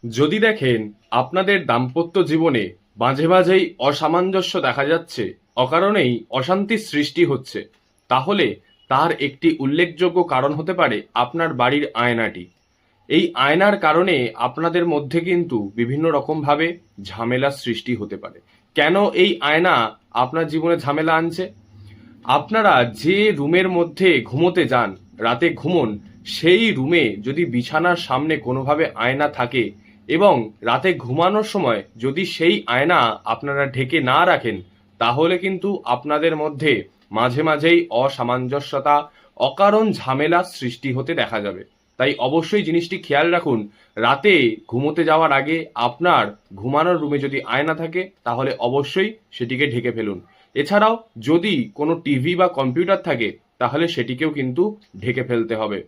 যদি দেখেন আপনাদের দাম্পত্য জীবনে মাঝে মাঝেই অসামঞ্জস্য দেখা যাচ্ছে, অকারণেই অশান্তির সৃষ্টি হচ্ছে, তাহলে তার একটি উল্লেখযোগ্য কারণ হতে পারে আপনার বাড়ির আয়নাটি। এই আয়নার কারণে আপনাদের মধ্যে কিন্তু বিভিন্ন রকমভাবে ঝামেলার সৃষ্টি হতে পারে। কেন এই আয়না আপনার জীবনে ঝামেলা আনছে? আপনারা যে রুমের মধ্যে ঘুমোতে যান, রাতে ঘুমোন, সেই রুমে যদি বিছানার সামনে কোনোভাবে আয়না থাকে এবং রাতে ঘুমানোর সময় যদি সেই আয়না আপনারা ঢেকে না রাখেন, তাহলে কিন্তু আপনাদের মধ্যে মাঝে মাঝেই অসামঞ্জস্যতা, অকারণ ঝামেলার সৃষ্টি হতে দেখা যাবে। তাই অবশ্যই জিনিসটি খেয়াল রাখুন, রাতে ঘুমোতে যাওয়ার আগে আপনার ঘুমানোর রুমে যদি আয়না থাকে তাহলে অবশ্যই সেটিকে ঢেকে ফেলুন। এছাড়াও যদি কোনো টিভি বা কম্পিউটার থাকে তাহলে সেটিকেও কিন্তু ঢেকে ফেলতে হবে।